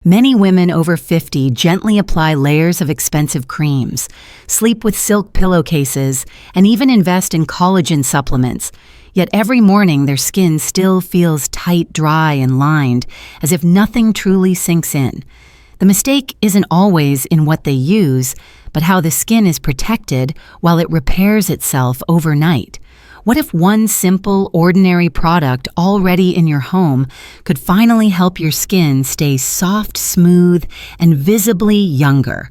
Many women over 50 gently apply layers of expensive creams, sleep with silk pillowcases, and even invest in collagen supplements. Yet every morning their skin still feels tight, dry, and lined, as if nothing truly sinks in. The mistake isn't always in what they use, but how the skin is protected while it repairs itself overnight. What if one simple, ordinary product already in your home could finally help your skin stay soft, smooth, and visibly younger?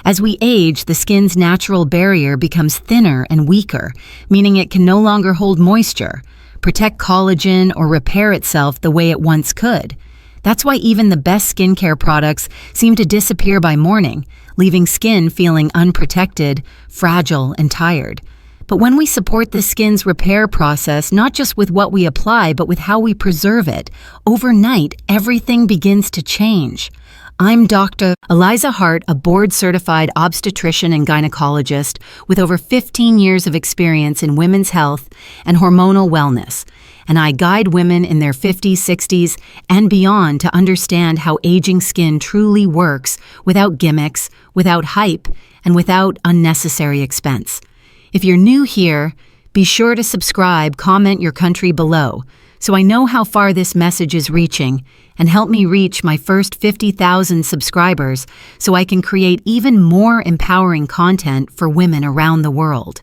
As we age, the skin's natural barrier becomes thinner and weaker, meaning it can no longer hold moisture, protect collagen, or repair itself the way it once could. That's why even the best skincare products seem to disappear by morning, leaving skin feeling unprotected, fragile, and tired. But when we support the skin's repair process, not just with what we apply, but with how we preserve it, overnight, everything begins to change. I'm Dr. Eliza Hart, a board-certified obstetrician and gynecologist with over 15 years of experience in women's health and hormonal wellness, and I guide women in their 50s, 60s, and beyond to understand how aging skin truly works without gimmicks, without hype, and without unnecessary expense. If you're new here, be sure to subscribe, comment your country below, so I know how far this message is reaching, and help me reach my first 50,000 subscribers so I can create even more empowering content for women around the world.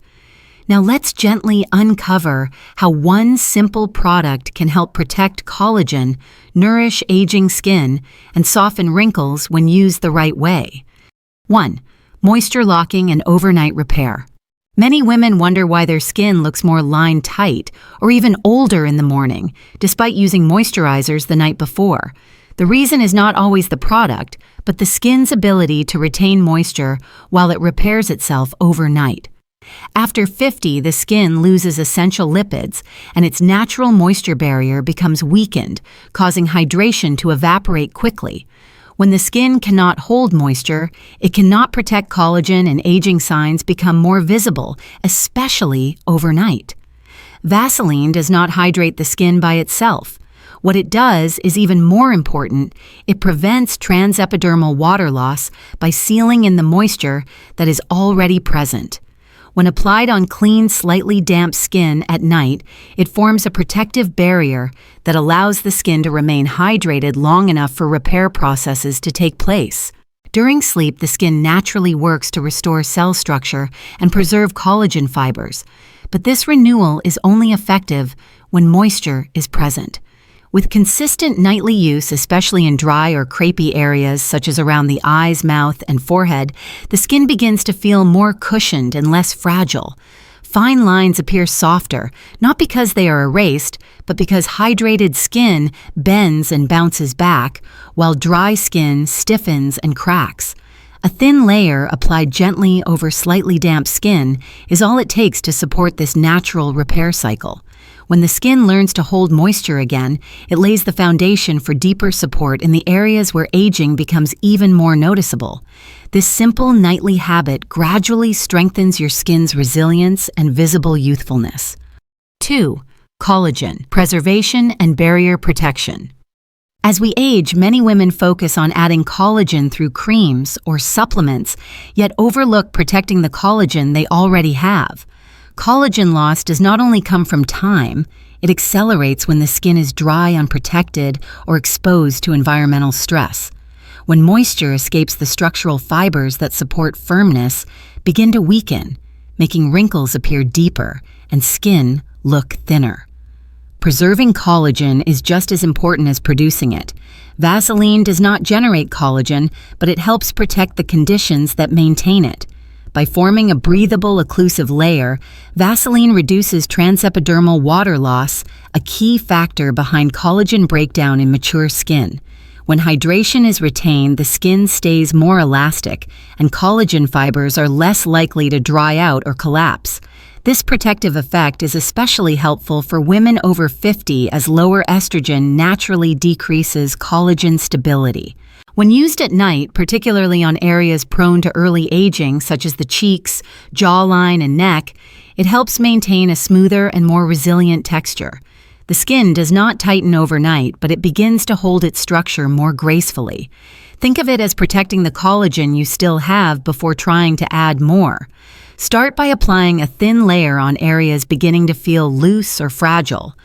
Now let's gently uncover how one simple product can help protect collagen, nourish aging skin, and soften wrinkles when used the right way. 1. Moisture locking and overnight repair. Many women wonder why their skin looks more line tight or even older in the morning, despite using moisturizers the night before. The reason is not always the product, but the skin's ability to retain moisture while it repairs itself overnight. After 50, the skin loses essential lipids, and its natural moisture barrier becomes weakened, causing hydration to evaporate quickly. When the skin cannot hold moisture, it cannot protect collagen, and aging signs become more visible, especially overnight. Vaseline does not hydrate the skin by itself. What it does is even more important. It prevents transepidermal water loss by sealing in the moisture that is already present. When applied on clean, slightly damp skin at night, it forms a protective barrier that allows the skin to remain hydrated long enough for repair processes to take place. During sleep, the skin naturally works to restore cell structure and preserve collagen fibers, but this renewal is only effective when moisture is present. With consistent nightly use, especially in dry or crepey areas such as around the eyes, mouth, and forehead, the skin begins to feel more cushioned and less fragile. Fine lines appear softer, not because they are erased, but because hydrated skin bends and bounces back, while dry skin stiffens and cracks. A thin layer applied gently over slightly damp skin is all it takes to support this natural repair cycle. When the skin learns to hold moisture again, it lays the foundation for deeper support in the areas where aging becomes even more noticeable. This simple nightly habit gradually strengthens your skin's resilience and visible youthfulness. 2. Collagen, preservation and barrier protection. As we age, many women focus on adding collagen through creams or supplements, yet overlook protecting the collagen they already have. Collagen loss does not only come from time, it accelerates when the skin is dry, unprotected, or exposed to environmental stress. When moisture escapes, the structural fibers that support firmness begin to weaken, making wrinkles appear deeper and skin look thinner. Preserving collagen is just as important as producing it. Vaseline does not generate collagen, but it helps protect the conditions that maintain it. By forming a breathable, occlusive layer, Vaseline reduces transepidermal water loss, a key factor behind collagen breakdown in mature skin. When hydration is retained, the skin stays more elastic, and collagen fibers are less likely to dry out or collapse. This protective effect is especially helpful for women over 50 as lower estrogen naturally decreases collagen stability. When used at night, particularly on areas prone to early aging, such as the cheeks, jawline, and neck, it helps maintain a smoother and more resilient texture. The skin does not tighten overnight, but it begins to hold its structure more gracefully. Think of it as protecting the collagen you still have before trying to add more. Start by applying a thin layer on areas beginning to feel loose or fragile.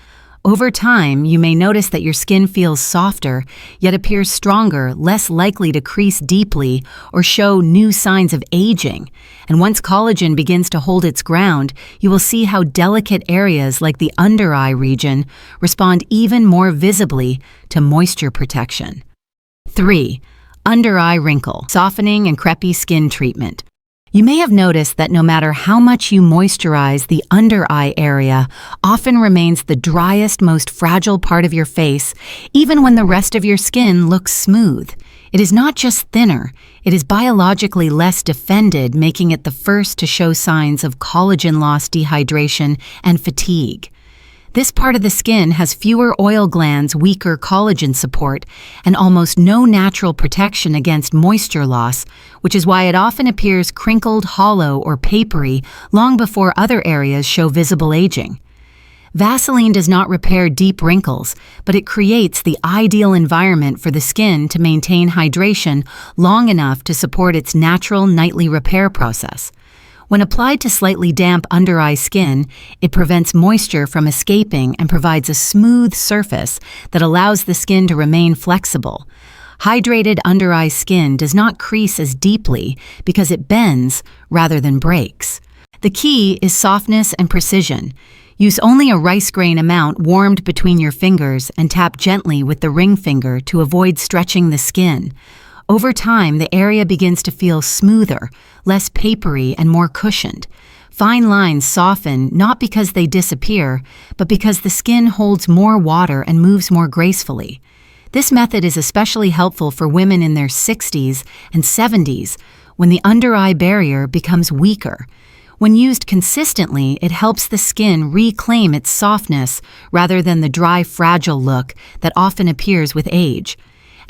Over time, you may notice that your skin feels softer, yet appears stronger, less likely to crease deeply or show new signs of aging. And once collagen begins to hold its ground, you will see how delicate areas like the under eye region respond even more visibly to moisture protection. 3. Under eye wrinkle, softening and crepey skin treatment. You may have noticed that no matter how much you moisturize, the under eye area often remains the driest, most fragile part of your face, even when the rest of your skin looks smooth. It is not just thinner, it is biologically less defended, making it the first to show signs of collagen loss, dehydration, and fatigue. This part of the skin has fewer oil glands, weaker collagen support, and almost no natural protection against moisture loss, which is why it often appears crinkled, hollow, or papery long before other areas show visible aging. Vaseline does not repair deep wrinkles, but it creates the ideal environment for the skin to maintain hydration long enough to support its natural nightly repair process. When applied to slightly damp under-eye skin, it prevents moisture from escaping and provides a smooth surface that allows the skin to remain flexible. Hydrated under-eye skin does not crease as deeply because it bends rather than breaks. The key is softness and precision. Use only a rice grain amount warmed between your fingers and tap gently with the ring finger to avoid stretching the skin. Over time, the area begins to feel smoother, less papery, and more cushioned. Fine lines soften not because they disappear, but because the skin holds more water and moves more gracefully. This method is especially helpful for women in their 60s and 70s when the under-eye barrier becomes weaker. When used consistently, it helps the skin reclaim its softness rather than the dry, fragile look that often appears with age.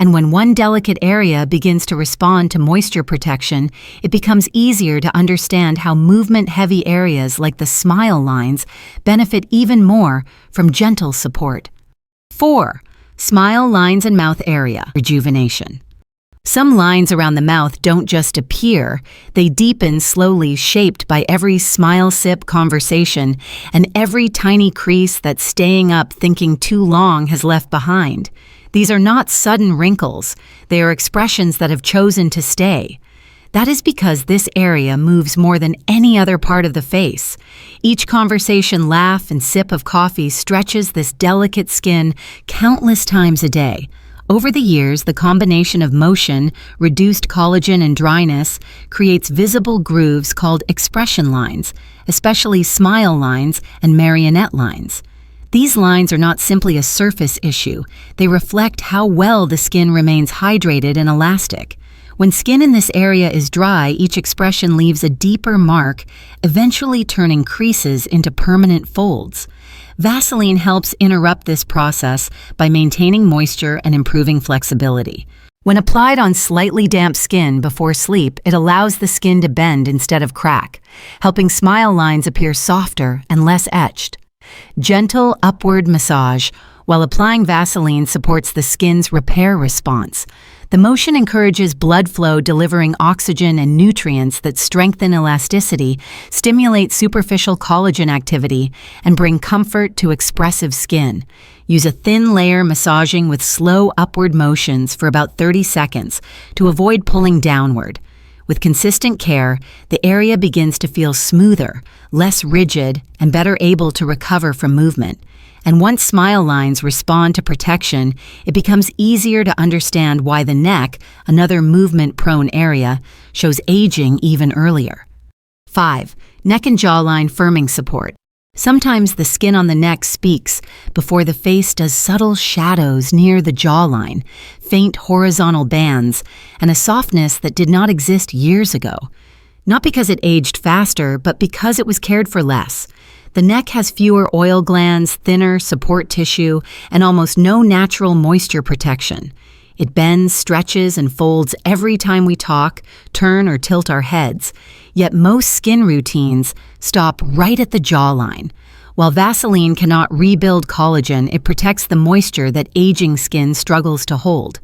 And when one delicate area begins to respond to moisture protection, it becomes easier to understand how movement-heavy areas like the smile lines benefit even more from gentle support. 4. Smile lines and mouth area, rejuvenation. Some lines around the mouth don't just appear, they deepen slowly, shaped by every smile sip conversation and every tiny crease that's staying up thinking too long has left behind. These are not sudden wrinkles, they are expressions that have chosen to stay. That is because this area moves more than any other part of the face. Each conversation, laugh, and sip of coffee stretches this delicate skin countless times a day. Over the years, the combination of motion, reduced collagen, and dryness creates visible grooves called expression lines, especially smile lines and marionette lines. These lines are not simply a surface issue, they reflect how well the skin remains hydrated and elastic. When skin in this area is dry, each expression leaves a deeper mark, eventually turning creases into permanent folds. Vaseline helps interrupt this process by maintaining moisture and improving flexibility. When applied on slightly damp skin before sleep, it allows the skin to bend instead of crack, helping smile lines appear softer and less etched. Gentle upward massage while applying Vaseline supports the skin's repair response. The motion encourages blood flow, delivering oxygen and nutrients that strengthen elasticity, stimulate superficial collagen activity, and bring comfort to expressive skin. Use a thin layer massaging with slow upward motions for about 30 seconds to avoid pulling downward. With consistent care, the area begins to feel smoother, less rigid, and better able to recover from movement. And once smile lines respond to protection, it becomes easier to understand why the neck, another movement-prone area, shows aging even earlier. 5. Neck and jawline firming support. Sometimes the skin on the neck speaks before the face does subtle shadows near the jawline, faint horizontal bands, and a softness that did not exist years ago. Not because it aged faster, but because it was cared for less. The neck has fewer oil glands, thinner support tissue, and almost no natural moisture protection. It bends, stretches, and folds every time we talk, turn, or tilt our heads. Yet most skin routines stop right at the jawline. While Vaseline cannot rebuild collagen, it protects the moisture that aging skin struggles to hold.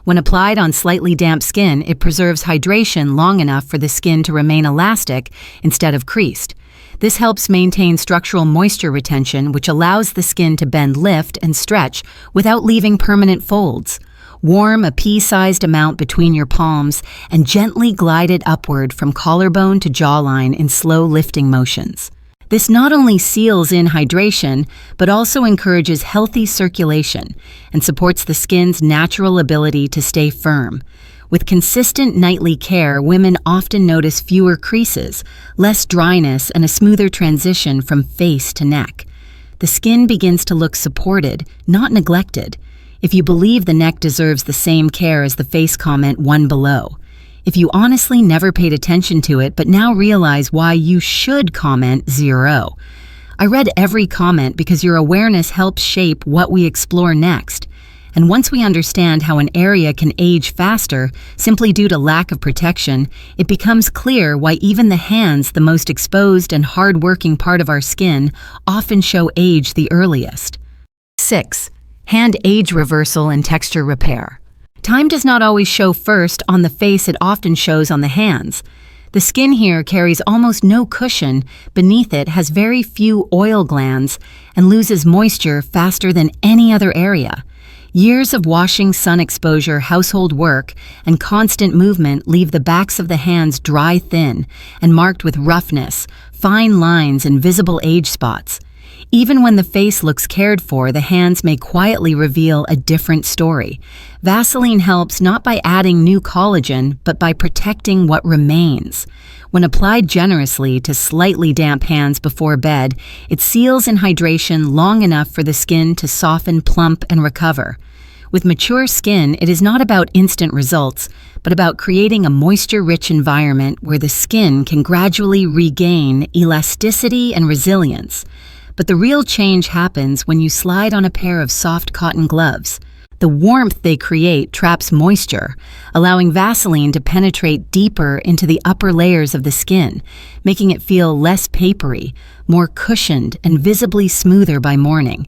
When applied on slightly damp skin, it preserves hydration long enough for the skin to remain elastic instead of creased. This helps maintain structural moisture retention, which allows the skin to bend, lift, and stretch without leaving permanent folds. Warm a pea-sized amount between your palms and gently glide it upward from collarbone to jawline in slow lifting motions. This not only seals in hydration, but also encourages healthy circulation and supports the skin's natural ability to stay firm. With consistent nightly care, women often notice fewer creases, less dryness, and a smoother transition from face to neck. The skin begins to look supported, not neglected. If you believe the neck deserves the same care as the face, comment 1 below. If you honestly never paid attention to it but now realize why, you should comment 0. I read every comment because your awareness helps shape what we explore next. And once we understand how an area can age faster simply due to lack of protection, it becomes clear why even the hands, the most exposed and hard-working part of our skin, often show age the earliest. 6. Hand age reversal and texture repair. Time does not always show first on the face, it often shows on the hands. The skin here carries almost no cushion, beneath it has very few oil glands, and loses moisture faster than any other area. Years of washing, sun exposure, household work, and constant movement leave the backs of the hands dry, thin, and marked with roughness, fine lines, and visible age spots. Even when the face looks cared for, the hands may quietly reveal a different story. Vaseline helps not by adding new collagen, but by protecting what remains. When applied generously to slightly damp hands before bed, it seals in hydration long enough for the skin to soften, plump, and recover. With mature skin, it is not about instant results, but about creating a moisture-rich environment where the skin can gradually regain elasticity and resilience. But the real change happens when you slide on a pair of soft cotton gloves. The warmth they create traps moisture, allowing Vaseline to penetrate deeper into the upper layers of the skin, making it feel less papery, more cushioned, and visibly smoother by morning.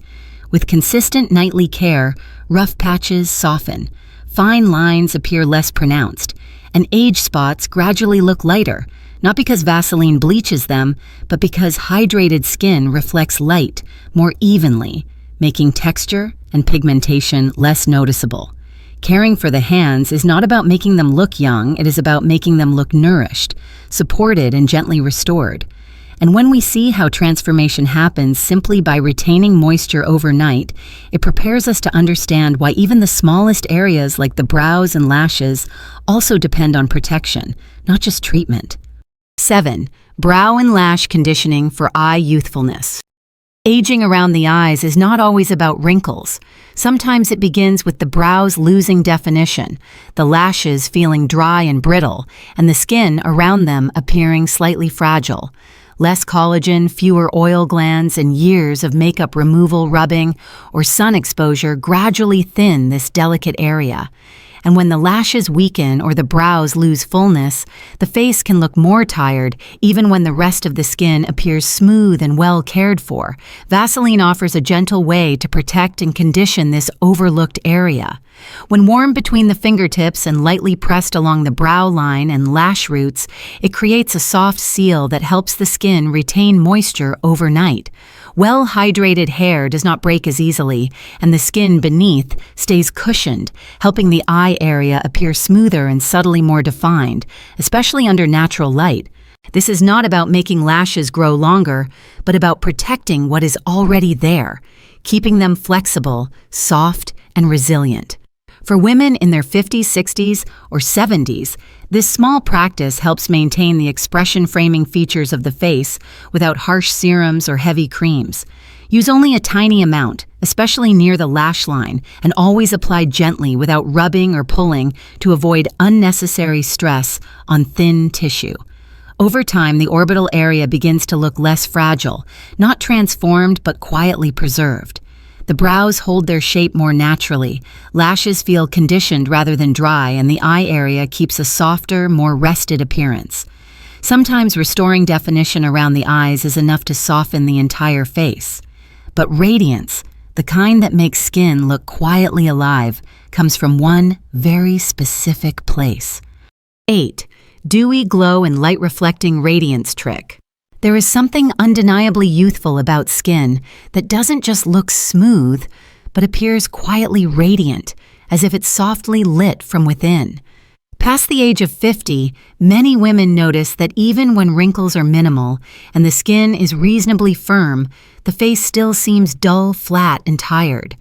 With consistent nightly care, rough patches soften, fine lines appear less pronounced, and age spots gradually look lighter, not because Vaseline bleaches them, but because hydrated skin reflects light more evenly, making texture and pigmentation less noticeable. Caring for the hands is not about making them look young, it is about making them look nourished, supported, and gently restored. And when we see how transformation happens simply by retaining moisture overnight, it prepares us to understand why even the smallest areas like the brows and lashes also depend on protection, not just treatment. 7. Brow and lash conditioning for eye youthfulness. Aging around the eyes is not always about wrinkles. Sometimes it begins with the brows losing definition, the lashes feeling dry and brittle, and the skin around them appearing slightly fragile. Less collagen, fewer oil glands, and years of makeup removal, rubbing, or sun exposure gradually thin this delicate area. And when the lashes weaken or the brows lose fullness, the face can look more tired even when the rest of the skin appears smooth and well cared for. Vaseline offers a gentle way to protect and condition this overlooked area. When warm between the fingertips and lightly pressed along the brow line and lash roots, it creates a soft seal that helps the skin retain moisture overnight. Well-hydrated hair does not break as easily, and the skin beneath stays cushioned, helping the eye area appear smoother and subtly more defined, especially under natural light. This is not about making lashes grow longer, but about protecting what is already there, keeping them flexible, soft, and resilient. For women in their 50s, 60s, or 70s, this small practice helps maintain the expression-framing features of the face without harsh serums or heavy creams. Use only a tiny amount, especially near the lash line, and always apply gently without rubbing or pulling to avoid unnecessary stress on thin tissue. Over time, the orbital area begins to look less fragile, not transformed but quietly preserved. The brows hold their shape more naturally, lashes feel conditioned rather than dry, and the eye area keeps a softer, more rested appearance. Sometimes restoring definition around the eyes is enough to soften the entire face. But radiance, the kind that makes skin look quietly alive, comes from one very specific place. 8. Dewy glow and light-reflecting radiance trick. There is something undeniably youthful about skin that doesn't just look smooth, but appears quietly radiant, as if it's softly lit from within. Past the age of 50, many women notice that even when wrinkles are minimal and the skin is reasonably firm, the face still seems dull, flat, and tired.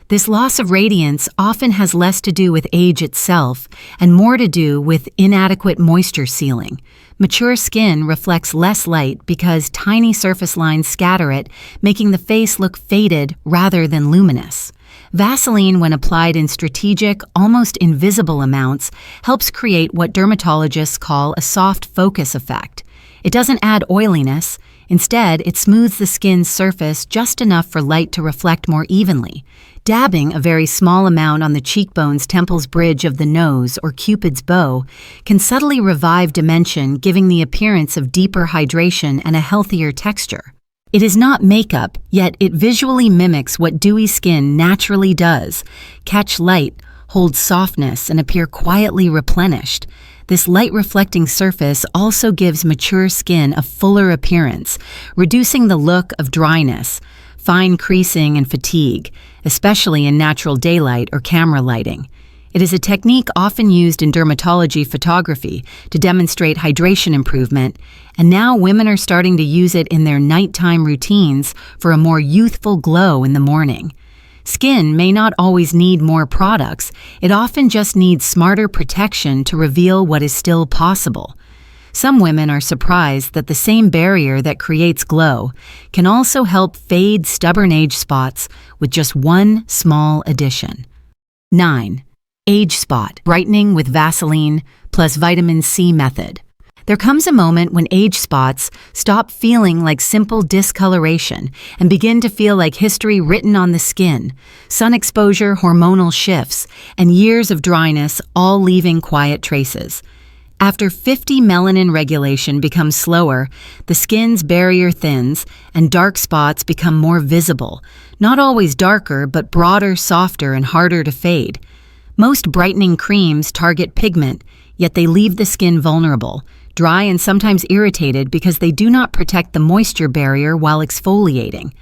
This loss of radiance often has less to do with age itself and more to do with inadequate moisture sealing. Mature skin reflects less light because tiny surface lines scatter it, making the face look faded rather than luminous. Vaseline, when applied in strategic, almost invisible amounts, helps create what dermatologists call a soft focus effect. It doesn't add oiliness. Instead, it smooths the skin's surface just enough for light to reflect more evenly. Dabbing a very small amount on the cheekbone's temple's bridge of the nose or Cupid's bow can subtly revive dimension, giving the appearance of deeper hydration and a healthier texture. It is not makeup, yet it visually mimics what dewy skin naturally does: catch light, hold softness, and appear quietly replenished. This light-reflecting surface also gives mature skin a fuller appearance, reducing the look of dryness, fine creasing, and fatigue, especially in natural daylight or camera lighting. It is a technique often used in dermatology photography to demonstrate hydration improvement, and now women are starting to use it in their nighttime routines for a more youthful glow in the morning. Skin may not always need more products, it often just needs smarter protection to reveal what is still possible. Some women are surprised that the same barrier that creates glow can also help fade stubborn age spots with just one small addition. 9. Age spot brightening with Vaseline plus vitamin C method. There comes a moment when age spots stop feeling like simple discoloration and begin to feel like history written on the skin: sun exposure, hormonal shifts, and years of dryness, all leaving quiet traces. After 50, melanin regulation becomes slower, the skin's barrier thins, and dark spots become more visible, not always darker, but broader, softer, and harder to fade. Most brightening creams target pigment, yet they leave the skin vulnerable, dry and sometimes irritated because they do not protect the moisture barrier while exfoliating.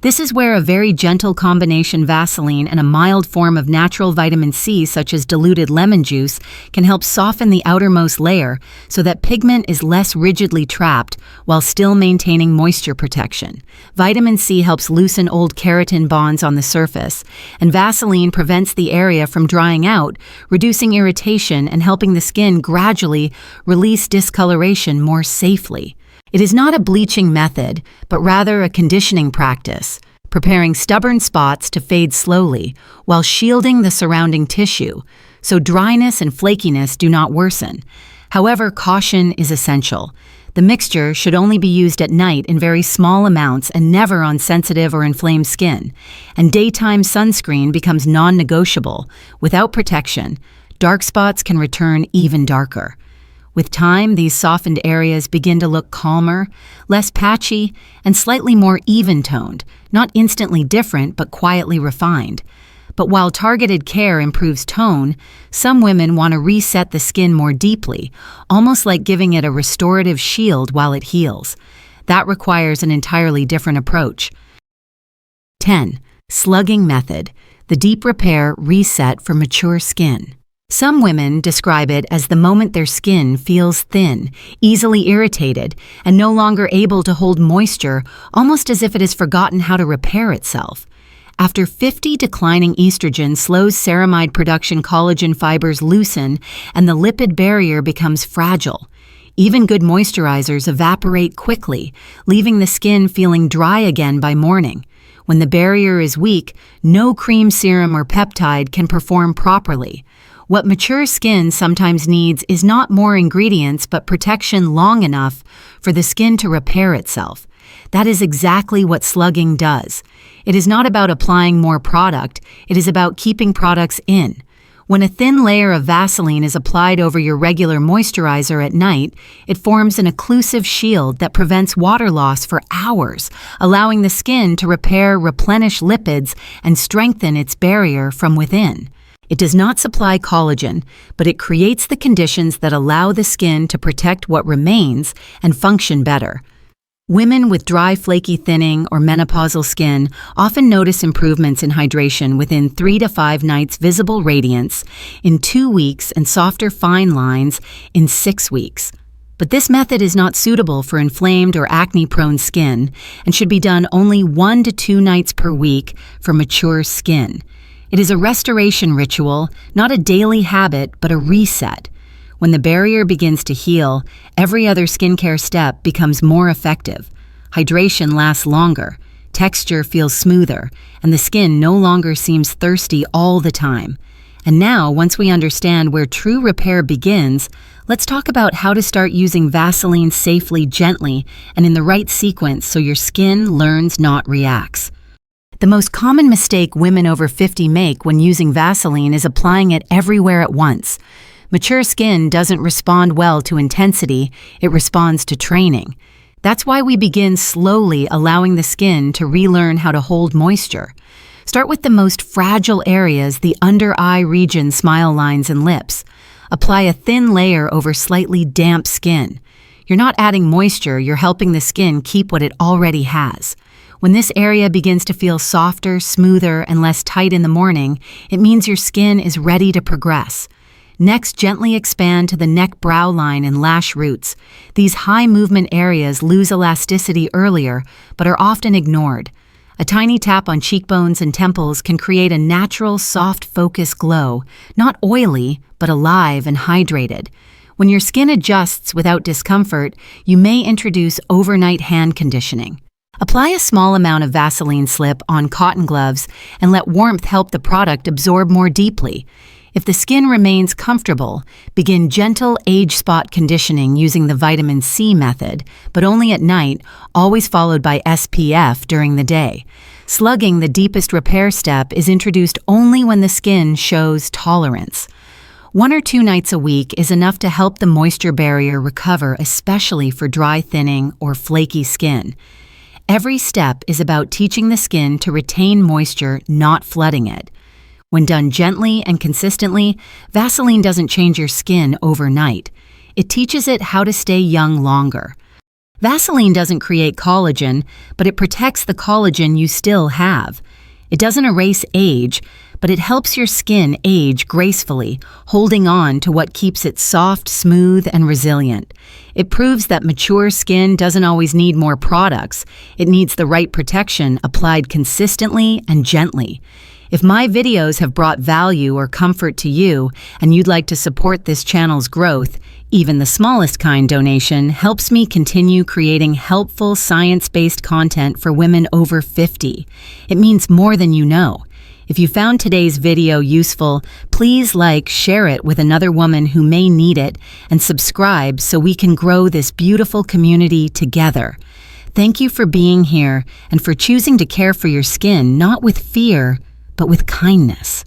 This is where a very gentle combination Vaseline and a mild form of natural vitamin C, such as diluted lemon juice, can help soften the outermost layer so that pigment is less rigidly trapped while still maintaining moisture protection. Vitamin C helps loosen old keratin bonds on the surface, and Vaseline prevents the area from drying out, reducing irritation and helping the skin gradually release discoloration more safely. It is not a bleaching method, but rather a conditioning practice, preparing stubborn spots to fade slowly while shielding the surrounding tissue, so dryness and flakiness do not worsen. However, caution is essential. The mixture should only be used at night in very small amounts and never on sensitive or inflamed skin, and daytime sunscreen becomes non-negotiable. Without protection, dark spots can return even darker. With time, these softened areas begin to look calmer, less patchy, and slightly more even-toned, not instantly different but quietly refined. But while targeted care improves tone, some women want to reset the skin more deeply, almost like giving it a restorative shield while it heals. That requires an entirely different approach. 10. Slugging method, the deep repair reset for mature skin. Some women describe it as the moment their skin feels thin, easily irritated, and no longer able to hold moisture, almost as if it has forgotten how to repair itself. After 50, declining estrogen slows ceramide production, collagen fibers loosen, and the lipid barrier becomes fragile. Even good moisturizers evaporate quickly, leaving the skin feeling dry again by morning. When the barrier is weak, no cream, serum, or peptide can perform properly. What mature skin sometimes needs is not more ingredients but protection long enough for the skin to repair itself. That is exactly what slugging does. It is not about applying more product, it is about keeping products in. When a thin layer of Vaseline is applied over your regular moisturizer at night, it forms an occlusive shield that prevents water loss for hours, allowing the skin to repair, replenish lipids, and strengthen its barrier from within. It does not supply collagen, but it creates the conditions that allow the skin to protect what remains and function better. Women with dry, flaky thinning or menopausal skin often notice improvements in hydration within 3 to 5 nights, visible radiance in 2 weeks, and softer fine lines in 6 weeks. But this method is not suitable for inflamed or acne-prone skin and should be done only 1 to 2 nights per week for mature skin. It is a restoration ritual, not a daily habit, but a reset. When the barrier begins to heal, every other skincare step becomes more effective. Hydration lasts longer, texture feels smoother, and the skin no longer seems thirsty all the time. And now, once we understand where true repair begins, let's talk about how to start using Vaseline safely, gently, and in the right sequence so your skin learns, not reacts. The most common mistake women over 50 make when using Vaseline is applying it everywhere at once. Mature skin doesn't respond well to intensity, it responds to training. That's why we begin slowly, allowing the skin to relearn how to hold moisture. Start with the most fragile areas, the under-eye region, smile lines, and lips. Apply a thin layer over slightly damp skin. You're not adding moisture, you're helping the skin keep what it already has. When this area begins to feel softer, smoother, and less tight in the morning, it means your skin is ready to progress. Next, gently expand to the neck, brow line, and lash roots. These high-movement areas lose elasticity earlier, but are often ignored. A tiny tap on cheekbones and temples can create a natural, soft, focused glow, not oily, but alive and hydrated. When your skin adjusts without discomfort, you may introduce overnight hand conditioning. Apply a small amount of Vaseline slip on cotton gloves and let warmth help the product absorb more deeply. If the skin remains comfortable, begin gentle age spot conditioning using the vitamin C method, but only at night, always followed by SPF during the day. Slugging, the deepest repair step, is introduced only when the skin shows tolerance. 1 or 2 nights a week is enough to help the moisture barrier recover, especially for dry, thinning, or flaky skin. Every step is about teaching the skin to retain moisture, not flooding it. When done gently and consistently, Vaseline doesn't change your skin overnight. It teaches it how to stay young longer. Vaseline doesn't create collagen, but it protects the collagen you still have. It doesn't erase age, but it helps your skin age gracefully, holding on to what keeps it soft, smooth, and resilient. It proves that mature skin doesn't always need more products. It needs the right protection applied consistently and gently. If my videos have brought value or comfort to you and you'd like to support this channel's growth, even the smallest kind donation helps me continue creating helpful science-based content for women over 50. It means more than you know. If you found today's video useful, please share it with another woman who may need it, and subscribe so we can grow this beautiful community together. Thank you for being here and for choosing to care for your skin, not with fear, but with kindness.